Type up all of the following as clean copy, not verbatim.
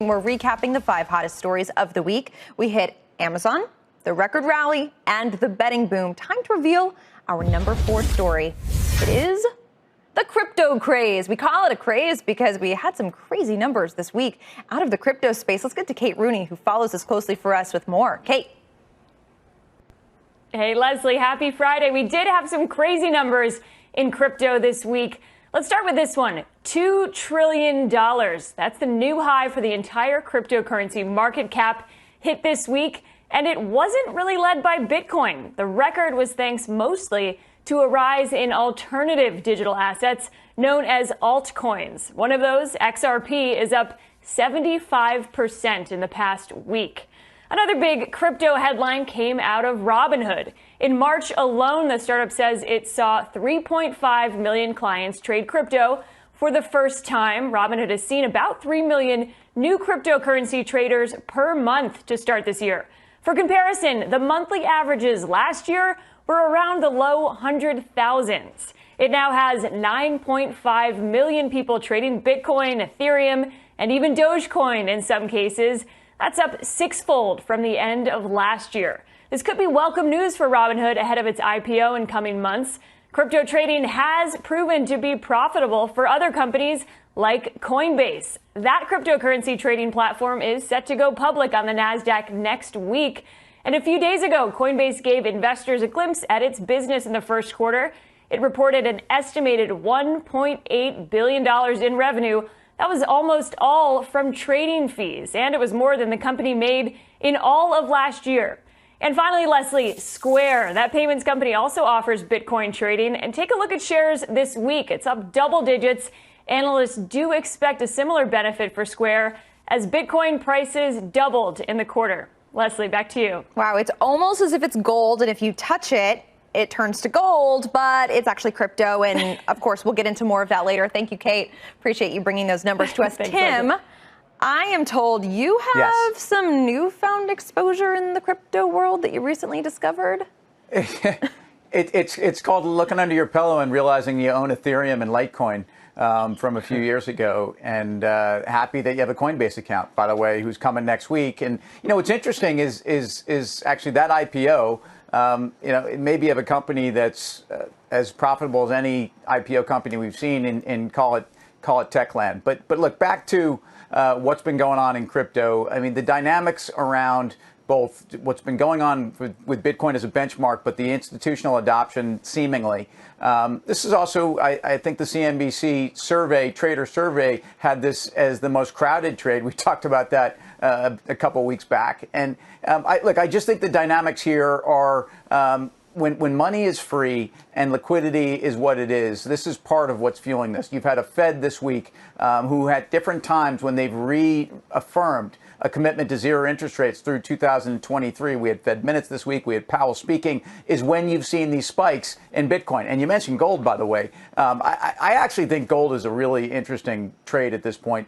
We're recapping the 5 hottest stories of the week. We hit Amazon, the record rally, and the betting boom. Time to reveal our number 4 story. It is the crypto craze. We call it a craze because we had some crazy numbers this week out of the crypto space. Let's get to Kate Rooney, who follows this closely for us with more. Kate. Hey, Leslie, happy Friday. We did have some crazy numbers in crypto this week. Let's start with this one. $2 trillion. That's the new high for the entire cryptocurrency market cap hit this week. And it wasn't really led by Bitcoin. The record was thanks mostly to a rise in alternative digital assets known as altcoins. One of those, XRP, is up 75% in the past week. Another big crypto headline came out of Robinhood. In March alone, the startup says it saw 3.5 million clients trade crypto for the first time. Robinhood has seen about 3 million new cryptocurrency traders per month to start this year. For comparison, the monthly averages last year were around the low 100,000s. It now has 9.5 million people trading Bitcoin, Ethereum, and even Dogecoin in some cases. That's up 6-fold from the end of last year. This could be welcome news for Robinhood ahead of its IPO in coming months. Crypto trading has proven to be profitable for other companies like Coinbase. That cryptocurrency trading platform is set to go public on the Nasdaq next week. And a few days ago, Coinbase gave investors a glimpse at its business in the first quarter. It reported an estimated $1.8 billion in revenue. That was almost all from trading fees, and it was more than the company made in all of last year. And finally, Leslie, Square, that payments company, also offers Bitcoin trading. And take a look at shares this week. It's up double digits. Analysts do expect a similar benefit for Square as Bitcoin prices doubled in the quarter. Leslie, back to you. Wow, it's almost as if it's gold, and if you touch it, it turns to gold, but it's actually crypto. And of course, we'll get into more of that later. Thank you, Kate. Appreciate you bringing those numbers to us. Tim, I am told you have some newfound exposure in the crypto world that you recently discovered. It's called looking under your pillow and realizing you own Ethereum and Litecoin from a few years ago. And happy that you have a Coinbase account, by the way, who's coming next week. And, you know, what's interesting is actually that IPO. It may be of a company that's as profitable as any IPO company we've seen in call it Techland. But look, back to what's been going on in crypto. I mean, the dynamics around both what's been going on with Bitcoin as a benchmark, but the institutional adoption seemingly. This is also, I think the CNBC trader survey had this as the most crowded trade. We talked about that a couple weeks back. And I just think the dynamics here are when money is free and liquidity is what it is, this is part of what's fueling this. You've had a Fed this week who at different times when they've reaffirmed a commitment to zero interest rates through 2023. We had Fed minutes this week. We had Powell speaking, is when you've seen these spikes in Bitcoin. And you mentioned gold, by the way. I actually think gold is a really interesting trade at this point,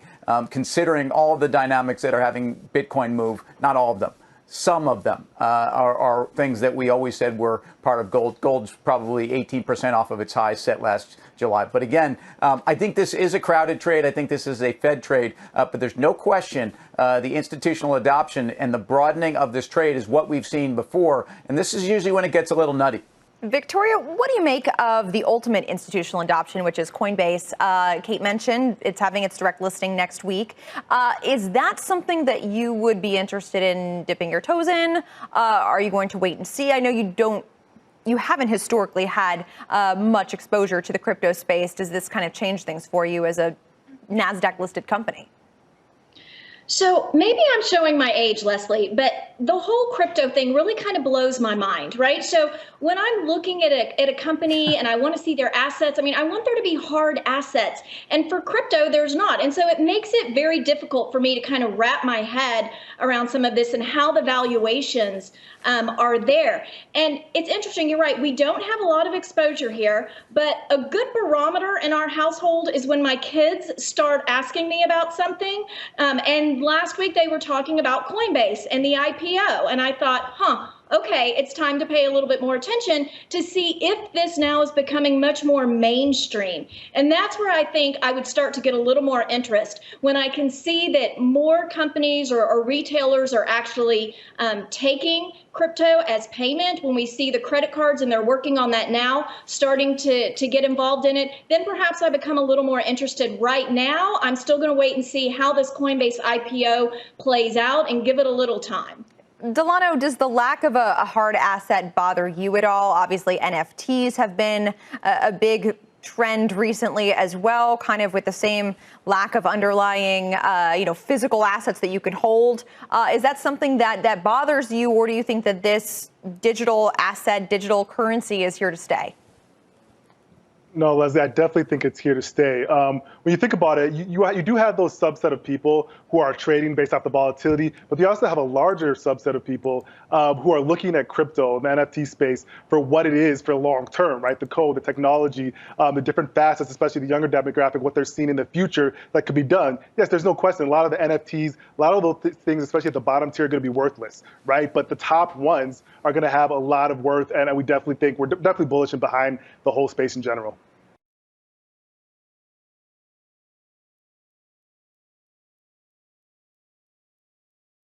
considering all of the dynamics that are having Bitcoin move. Not all of them. Some of them are things that we always said were part of gold. Gold's probably 18% off of its high set last July. But again, I think this is a crowded trade. I think this is a Fed trade. But there's no question the institutional adoption and the broadening of this trade is what we've seen before. And this is usually when it gets a little nutty. Victoria, what do you make of the ultimate institutional adoption, which is Coinbase? Kate mentioned it's having its direct listing next week. Is that something that you would be interested in dipping your toes in? Are you going to wait and see? I know you haven't historically had much exposure to the crypto space. Does this kind of change things for you as a NASDAQ-listed company? So maybe I'm showing my age, Leslie, but the whole crypto thing really kind of blows my mind, right? So when I'm looking at a company and I want to see their assets, I mean, I want there to be hard assets. And for crypto, there's not. And so it makes it very difficult for me to kind of wrap my head around some of this and how the valuations are there. And it's interesting, you're right, we don't have a lot of exposure here, but a good barometer in our household is when my kids start asking me about something. And last week they were talking about Coinbase and the IPO. And I thought, okay, it's time to pay a little bit more attention to see if this now is becoming much more mainstream. And that's where I think I would start to get a little more interest when I can see that more companies or retailers are actually taking crypto as payment, when we see the credit cards, and they're working on that now, starting to get involved in it, then perhaps I become a little more interested. Right now, I'm still going to wait and see how this Coinbase IPO plays out and give it a little time. Delano, does the lack of a hard asset bother you at all? Obviously, NFTs have been a big trend recently as well, kind of with the same lack of underlying, physical assets that you can hold. Is that something that bothers you, or do you think that this digital asset, digital currency is here to stay? No, Leslie, I definitely think it's here to stay. When you think about it, you do have those subset of people who are trading based off the volatility, but you also have a larger subset of people who are looking at crypto, the NFT space, for what it is for long term, right? The code, the technology, the different facets, especially the younger demographic, what they're seeing in the future that could be done. Yes, there's no question. A lot of the NFTs, a lot of those things, especially at the bottom tier, are going to be worthless, right? But the top ones are going to have a lot of worth, and we definitely think we're definitely bullish and behind the whole space in general.